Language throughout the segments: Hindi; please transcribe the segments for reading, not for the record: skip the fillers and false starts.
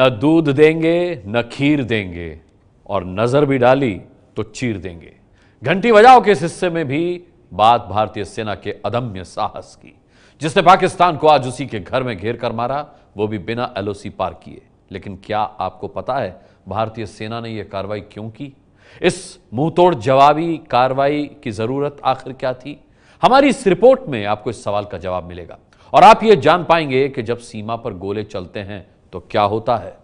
न दूध देंगे न खीर देंगे और नजर भी डाली तो चीर देंगे। घंटी बजाओ के इस हिस्से में भी बात भारतीय सेना के अदम्य साहस की, जिसने पाकिस्तान को आज उसी के घर में घेर कर मारा, वो भी बिना एलओसी पार किए। लेकिन क्या आपको पता है भारतीय सेना ने यह कार्रवाई क्यों की? इस मुंहतोड़ जवाबी कार्रवाई की जरूरत आखिर क्या थी? हमारी इस रिपोर्ट में आपको इस सवाल का जवाब मिलेगा और आप यह जान पाएंगे कि जब सीमा पर गोले चलते हैं तो क्या होता है।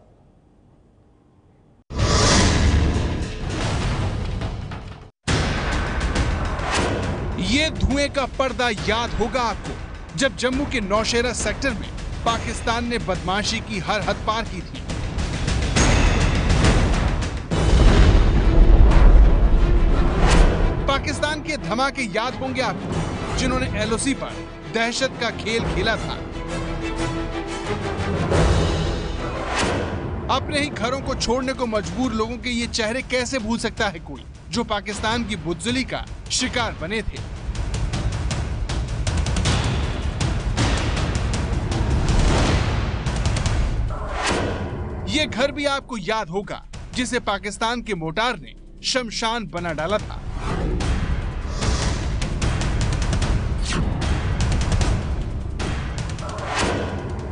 ये धुएं का पर्दा याद होगा आपको, जब जम्मू के नौशेरा सेक्टर में पाकिस्तान ने बदमाशी की हर हद पार की थी। पाकिस्तान के धमाके याद होंगे आपको, जिन्होंने एलओसी पर दहशत का खेल खेला था। अपने ही घरों को छोड़ने को मजबूर लोगों के ये चेहरे कैसे भूल सकता है कोई, जो पाकिस्तान की बुज़दिली का शिकार बने थे। ये घर भी आपको याद होगा, जिसे पाकिस्तान के मोर्टार ने शमशान बना डाला था।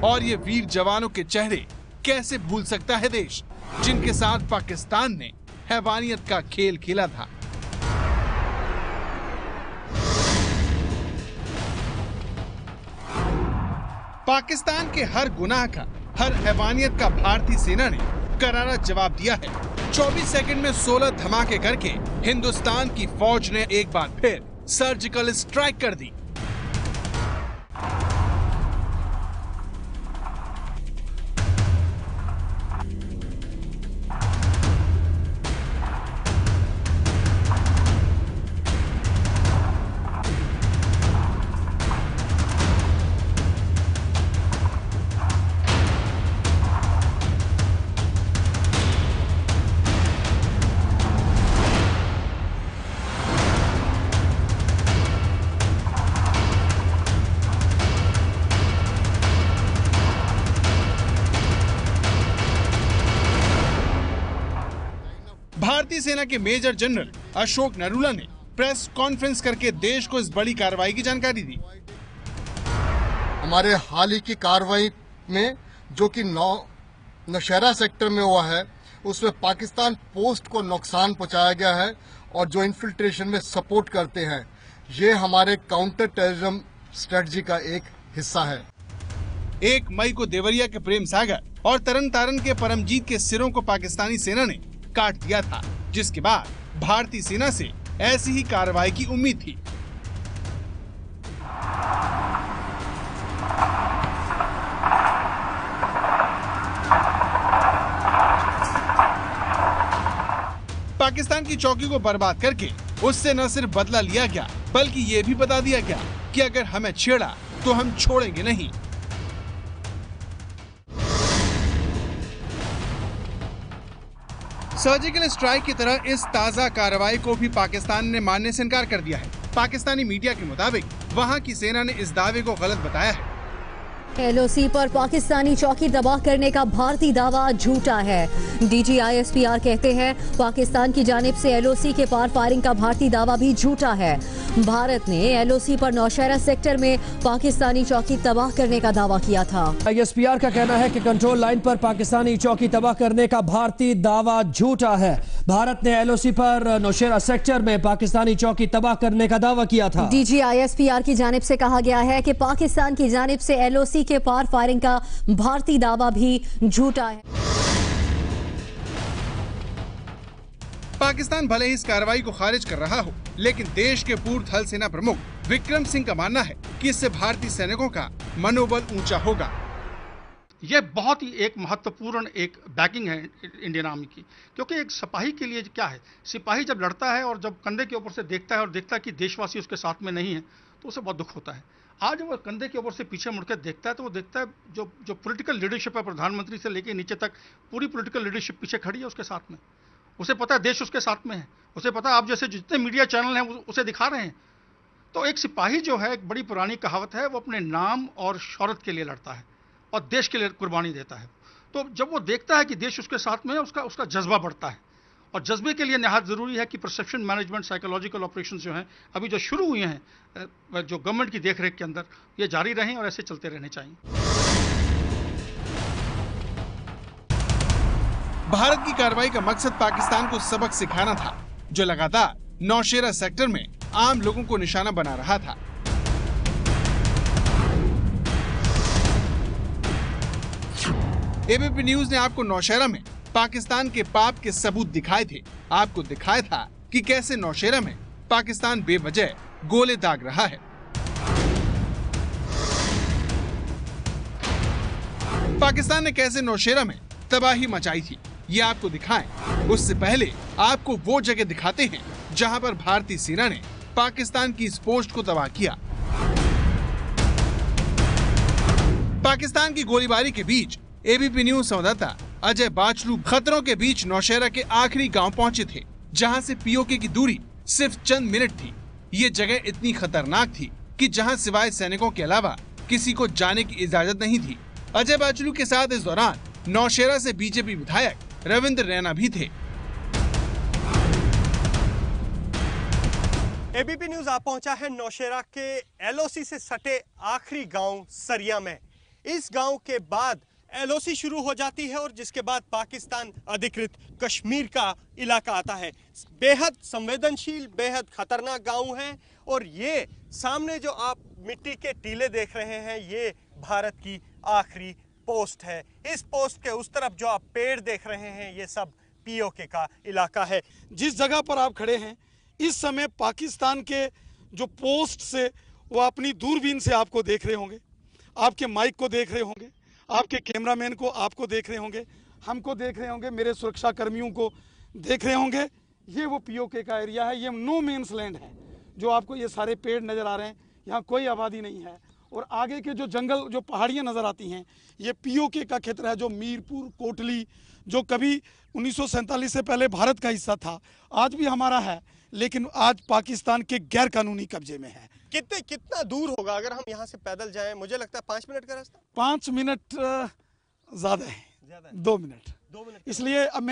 और ये वीर जवानों के चेहरे कैसे भूल सकता है देश, जिनके साथ पाकिस्तान ने हैवानियत का खेल खेला था। पाकिस्तान के हर गुनाह का, हर हैवानियत का भारतीय सेना ने करारा जवाब दिया है। 24 सेकंड में 16 धमाके करके हिंदुस्तान की फौज ने एक बार फिर सर्जिकल स्ट्राइक कर दी। भारतीय सेना के मेजर जनरल अशोक नरूला ने प्रेस कॉन्फ्रेंस करके देश को इस बड़ी कार्रवाई की जानकारी दी। हमारे हाल ही की कार्रवाई में, जो कि नौशेरा सेक्टर में हुआ है, उसमें पाकिस्तान पोस्ट को नुकसान पहुंचाया गया है और जो इन्फिल्ट्रेशन में सपोर्ट करते हैं, ये हमारे काउंटर टेररिज्म स्ट्रेटजी का एक हिस्सा है। 1 मई को देवरिया के प्रेम सागर और तरन तारण के परमजीत के सिरों को पाकिस्तानी सेना ने काट दिया था, जिसके बाद भारतीय सेना से ऐसी ही कार्रवाई की उम्मीद थी। पाकिस्तान की चौकी को बर्बाद करके उससे न सिर्फ बदला लिया गया, बल्कि ये भी बता दिया गया कि अगर हमें छेड़ा तो हम छोड़ेंगे नहीं। सर्जिकल स्ट्राइक की तरह इस ताज़ा कार्रवाई को भी पाकिस्तान ने मानने से इनकार कर दिया है। पाकिस्तानी मीडिया के मुताबिक वहां की सेना ने इस दावे को गलत बताया है। एलओसी पर पाकिस्तानी चौकी तबाह करने का भारतीय दावा झूठा है। डीजीआईएसपीआर कहते हैं पाकिस्तान की जानिब से एलओसी के पार फायरिंग का भारतीय दावा भी झूठा है। भारत ने एलओसी पर नौशेरा सेक्टर में पाकिस्तानी चौकी तबाह करने का दावा किया था। आईएसपीआर का कहना है कि कंट्रोल लाइन पर पाकिस्तानी चौकी तबाह करने का भारतीय दावा झूठा है। भारत ने एलओसी पर नौशेरा सेक्टर में पाकिस्तानी चौकी तबाह करने का दावा किया था। डीजीआईएसपीआर की जानिब से कहा गया है कि पाकिस्तान की जानिब से एलओसी के पार फायरिंग का भारतीय दावा भी झूठा है। पाकिस्तान भले ही इस कार्रवाई को खारिज कर रहा हो, लेकिन देश के पूर्व थल सेना प्रमुख विक्रम सिंह का मानना है कि इससे भारतीय सैनिकों का मनोबल ऊंचा होगा। यह बहुत ही एक महत्वपूर्ण एक बैकिंग है इंडियन आर्मी की, क्योंकि एक सिपाही के लिए क्या है, सिपाही जब लड़ता है और जब कंधे के ऊपर से देखता है और देखता है कि देशवासी उसके साथ में नहीं है, तो उसे बहुत दुख होता है। आज वो कंधे के ऊपर से पीछे मुड़कर देखता है तो वो देखता है जो पॉलिटिकल लीडरशिप है, प्रधानमंत्री से लेकर नीचे तक पूरी पॉलिटिकल लीडरशिप पीछे खड़ी है उसके साथ में। उसे पता है देश उसके साथ में है, उसे पता है आप जैसे जितने मीडिया चैनल हैं उसे दिखा रहे हैं। तो एक सिपाही जो है, एक बड़ी पुरानी कहावत है, वो अपने नाम और शौहरत के लिए लड़ता है और देश के लिए कुर्बानी देता है। तो जब वो देखता है कि देश उसके साथ में है, उसका जज्बा बढ़ता है। और जज्बे के लिए निहायत ज़रूरी है कि परसेप्शन मैनेजमेंट, साइकोलॉजिकल ऑपरेशंस जो हैं अभी जो शुरू हुए हैं जो गवर्नमेंट की देखरेख के अंदर, ये जारी रहें और ऐसे चलते रहने चाहिए। भारत की कार्रवाई का मकसद पाकिस्तान को सबक सिखाना था, जो लगातार नौशेरा सेक्टर में आम लोगों को निशाना बना रहा था। एबीपी न्यूज ने आपको नौशेरा में पाकिस्तान के पाप के सबूत दिखाए थे। आपको दिखाया था कि कैसे नौशेरा में पाकिस्तान बेवजह गोले दाग रहा है। पाकिस्तान ने कैसे नौशेरा में तबाही मचाई थी, ये आपको दिखाएं। उससे पहले आपको वो जगह दिखाते हैं जहां पर भारतीय सेना ने पाकिस्तान की इस पोस्ट को तबाह किया। पाकिस्तान की गोलीबारी के बीच एबीपी न्यूज संवाददाता अजय बाचलू खतरों के बीच नौशेरा के आखिरी गांव पहुंचे थे, जहां से पीओके की दूरी सिर्फ चंद मिनट थी। ये जगह इतनी खतरनाक थी कि जहां सिवाय सैनिकों के अलावा किसी को जाने की इजाजत नहीं थी। अजय बाचलू के साथ इस दौरान नौशेरा से बीजेपी विधायक रविंद्र रैना भी थे। एबीपी न्यूज आप पहुंचा है नौशेरा के एलओसी से सटे आखिरी गांव सरिया में। इस गांव के बाद एलओसी शुरू हो जाती है और जिसके बाद पाकिस्तान अधिकृत कश्मीर का इलाका आता है। बेहद संवेदनशील, बेहद खतरनाक गांव है। और ये सामने जो आप मिट्टी के टीले देख रहे हैं, ये भारत की आखिरी पोस्ट है। इस पोस्ट के उस तरफ जो आप पेड़ देख रहे हैं, ये सब पीओके का इलाका है। जिस जगह पर आप खड़े हैं इस समय पाकिस्तान के जो पोस्ट से वो अपनी दूरबीन से आपको देख रहे होंगे, आपके माइक को देख रहे होंगे, आपके कैमरामैन को आपको देख रहे होंगे, हमको देख रहे होंगे, मेरे सुरक्षा कर्मियों को देख रहे होंगे। ये वो पीओके का एरिया है, ये नो मेंस लैंड है। जो आपको ये सारे पेड़ नज़र आ रहे हैं, यहाँ कोई आबादी नहीं है। और आगे के जो जंगल, जो पहाड़ियाँ नज़र आती हैं, ये पीओके का क्षेत्र है, जो मीरपुर, कोटली, जो कभी 1947 से पहले भारत का हिस्सा था, आज भी हमारा है, लेकिन आज पाकिस्तान के गैर कानूनी कब्जे में है। कितना दूर होगा अगर हम यहाँ से पैदल जाएं? मुझे लगता है 5 मिनट का रास्ता। 5 मिनट ज़्यादा है, 2 मिनट। इसलिए अब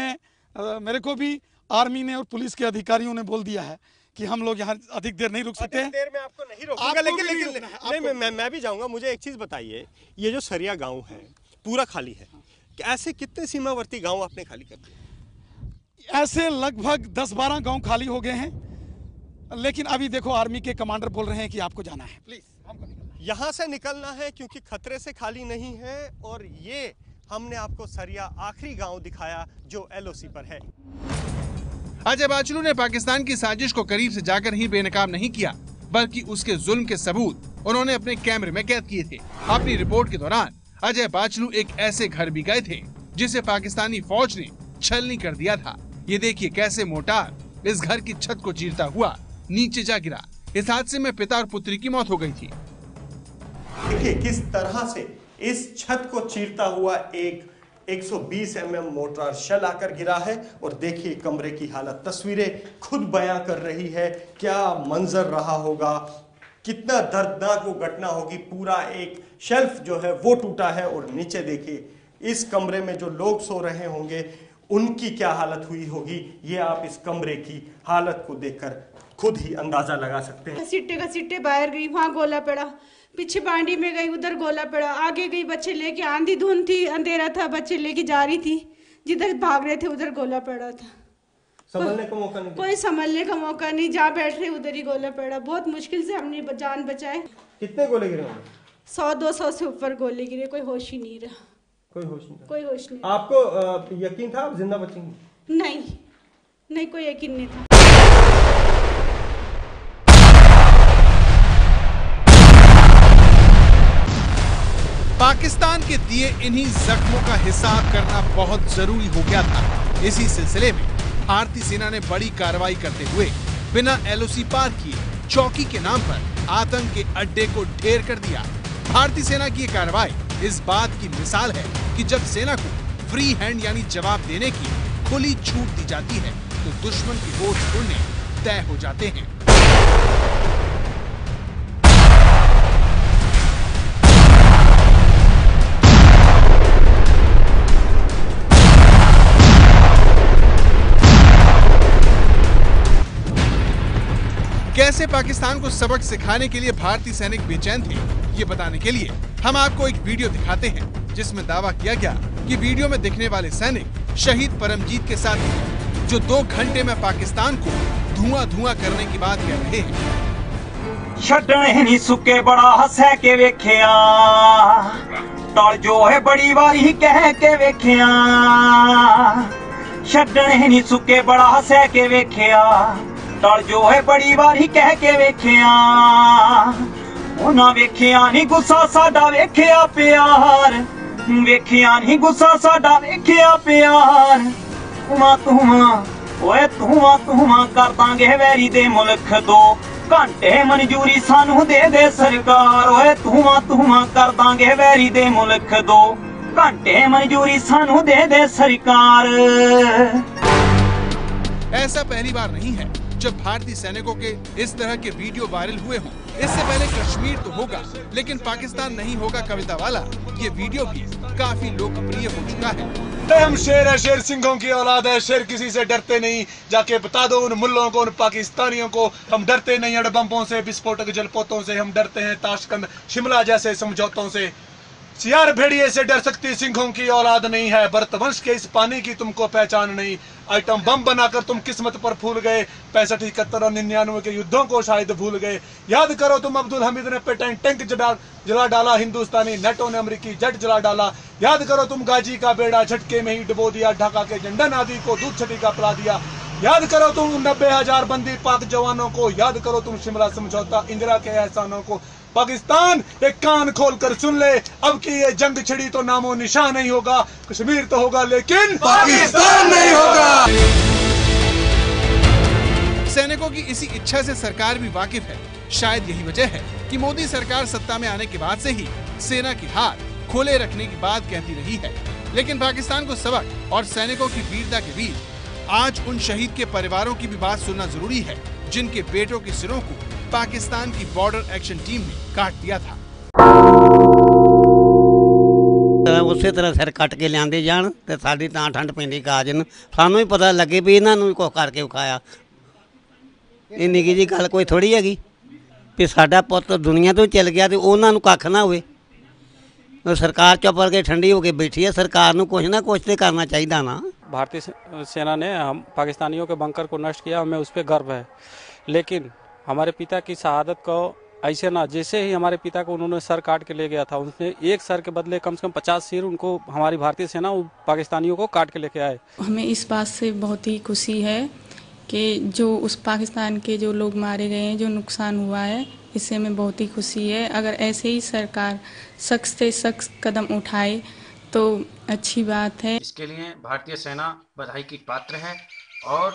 मेरे को भी आर्मी ने और पुलिस के अधिकारियों ने बोल दिया है कि हम लोग यहाँ अधिक देर नहीं रुक सकते हैं। देर में आपको नहीं रोकूंगा, लेकिन मैं भी जाऊंगा। मुझे एक चीज बताइए, ये जो सरिया गांव है पूरा खाली है, ऐसे कितने सीमावर्ती गांव आपने खाली कर दिए? ऐसे लगभग 10-12 गांव खाली हो गए हैं, लेकिन अभी देखो आर्मी के कमांडर बोल रहे हैं कि आपको जाना है, प्लीज हमको यहाँ से निकलना है क्योंकि खतरे से खाली नहीं है। और ये हमने आपको सरिया आखिरी गांव दिखाया जो एलओसी पर है। अजय बाचलू ने पाकिस्तान की साजिश को करीब से जाकर ही बेनकाब नहीं किया, बल्कि उसके जुल्म के सबूत उन्होंने अपने कैमरे में कैद किए थे। अपनी रिपोर्ट के दौरान अजय बाचलू एक ऐसे घर भी गए थे जिसे पाकिस्तानी फौज ने छलनी कर दिया था। ये देखिए कैसे मोर्टार इस घर की छत को चीरता हुआ नीचे जा गिरा। इस हादसे में पिता और पुत्री की मौत हो गई थी। देखिए किस तरह से इस छत को चीरता हुआ एक 120 mm मोर्टार शेल आकर गिरा है। और देखिए कमरे की हालत, तस्वीरें खुद बयां कर रही है। क्या मंजर रहा होगा, कितना दर्दनाक वो घटना होगी। पूरा एक शेल्फ जो है वो टूटा है और नीचे देखिए इस कमरे में जो लोग सो रहे होंगे उनकी क्या हालत हुई होगी, ये आप इस कमरे की हालत को देखकर खुद ही अंदाजा लगा सकते हैं। सिट्टे बाहर गई, वहाँ गोला पड़ा, पीछे बांडी में गई, उधर गोला पड़ा, आगे गई, बच्चे लेके, आंधी धुंध थी, अंधेरा था, बच्चे लेके जा रही थी, जिधर भाग रहे थे उधर गोला पड़ा था। संभलने का मौका नहीं, कोई संभलने का मौका नहीं, जहाँ बैठ रहे उधर ही गोला पड़ा। बहुत मुश्किल से हमने जान बचाए। कितने गोले गिरे? 100-200 से ऊपर गोले गिरे, कोई होश ही नहीं रहा। कोई होश नहीं, कोई होश नहीं। आपको यकीन था आप जिंदा बचेंगे? नहीं, कोई यकीन नहीं था। पाकिस्तान के दिए इन्हीं जख्मों का हिसाब करना बहुत जरूरी हो गया था। इसी सिलसिले में भारतीय सेना ने बड़ी कार्रवाई करते हुए बिना एलओसी पार किए चौकी के नाम पर आतंक के अड्डे को ढेर कर दिया। भारतीय सेना की ये कार्रवाई इस बात की मिसाल है कि जब सेना को फ्री हैंड यानी जवाब देने की खुली छूट दी जाती है तो दुश्मन की होश उड़ने तय हो जाते हैं। कैसे पाकिस्तान को सबक सिखाने के लिए भारतीय सैनिक बेचैन थे, ये बताने के लिए हम आपको एक वीडियो दिखाते हैं, जिसमें दावा किया गया कि वीडियो में दिखने वाले सैनिक शहीद परमजीत के साथ हैं, जो 2 घंटे में पाकिस्तान को धुआं करने की बात कह रहे हैं। छड्डण नहीं सुके बड़ा हंसै के वेखिया, टल जो है बड़ी बारी कह के वेखिया। छड्डण नहीं सुके बड़ा हंसै के वेखिया, टल जो है बड़ी बारी कह के वेखिया। उन्हां वेखिया नहीं गुस्सा साडा वेखिया प्यार, वेखिया नहीं गुस्सा साडा वेखिया प्यार। ओए धुआं कर दांगे वैरी दे मुल्क 2 घंटे मंजूरी सानू दे सरकार। ओए धुआं कर दांगे वैरी दे मुल्क 2 घंटे मंजूरी सानू दे सरकार। ऐसा पहली बार नहीं है जब भारतीय सैनिकों के इस तरह के वीडियो वायरल हुए हों। इससे पहले कश्मीर तो होगा, लेकिन पाकिस्तान नहीं होगा कविता वाला ये वीडियो भी काफी लोकप्रिय हो चुका है। हम शेर है, शेर सिंहों की औलाद है, शेर किसी से डरते नहीं। जाके बता दो उन मुल्लों को, उन पाकिस्तानियों को, हम डरते नहीं अड़बम्बों से, विस्फोटक जलपोतों से। हम डरते हैं ताशकंद शिमला जैसे समझौतों से। सियार भेड़िए से डर सकती सिंहों की औलाद नहीं है। भरतवंश के इस पानी की तुमको पहचान नहीं। आइटम बम बनाकर तुम किस्मत पर फूल गए। 65, 71 और 99 के युद्धों को शायद भूल गए। याद करो तुम अब्दुल हमीद ने पेटेंट टैंक जला डाला, हिंदुस्तानी नेटो ने अमेरिकी जेट जला डाला। याद करो तुम गाजी का बेड़ा झटके में ही डुबो दिया, ढाका के झंडन आदि को दूध छटी का पिला दिया। याद करो तुम 90,000 बंदी पाक जवानों को। याद करो तुम शिमला समझौता, इंदिरा के एहसानों को। पाकिस्तान एक कान खोल कर सुन ले, अब की ये जंग छिड़ी तो नामो निशान नहीं होगा। कश्मीर तो होगा लेकिन पाकिस्तान नहीं होगा। सैनिकों की इसी इच्छा से सरकार भी वाकिफ है। शायद यही वजह है कि मोदी सरकार सत्ता में आने के बाद से ही सेना की हाथ खोले रखने की बात कहती रही है। लेकिन पाकिस्तान को सबक और सैनिकों की वीरता के बीच आज उन शहीद के परिवारों की भी बात सुनना जरूरी है, जिनके बेटों के सिरों को पाकिस्तान की बॉर्डर एक्शन टीम ने काट दिया था। उस तरह सिर कट के लियाते जान ते साडी तां ठंड पैंदी काजन, सानू ही पता लगे भी इन्हां नूं कुछ करके विखाया। ये निकी जी गल कोई थोड़ी हैगी भी साडा पुत्त दुनिया तो चल गया तो उन्हां नूं कख ना होवे। सरकार चुप करके ठंडी होके बैठी है, सरकार नूं कुछ ना कुछ तो करना चाहिए ना। भारतीय सेना ने हम पाकिस्तानियों के बंकर को नष्ट किया, हमें उस पर गर्व है। लेकिन हमारे पिता की शहादत को ऐसे ना, जैसे ही हमारे पिता को उन्होंने सर काट के ले गया था, उसने एक सर के बदले कम से कम 50 सिर उनको हमारी भारतीय सेना पाकिस्तानियों को काट के लेके आए। हमें इस बात से बहुत ही खुशी है कि जो उस पाकिस्तान के जो लोग मारे गए हैं, जो नुकसान हुआ है, इससे हमें बहुत ही खुशी है। अगर ऐसे ही सरकार सख्त से सख्त कदम उठाए तो अच्छी बात है। इसके लिए भारतीय सेना बधाई की पात्र है और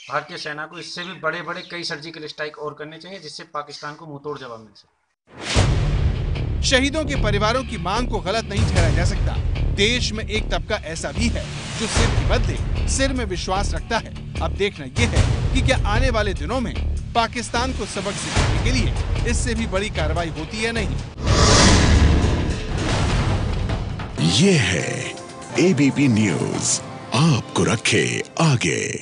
भारतीय सेना को इससे भी बड़े बड़े कई सर्जिकल स्ट्राइक और करने चाहिए, जिससे पाकिस्तान को मुंहतोड़ जवाब मिल सके। शहीदों के परिवारों की मांग को गलत नहीं ठहराया जा सकता। देश में एक तबका ऐसा भी है जो सिर के बदले सिर में विश्वास रखता है। अब देखना यह है कि क्या आने वाले दिनों में पाकिस्तान को सबक सिखाने के लिए इससे भी बड़ी कार्रवाई होती है नहीं। ये है एबीपी न्यूज़, आपको रखे आगे।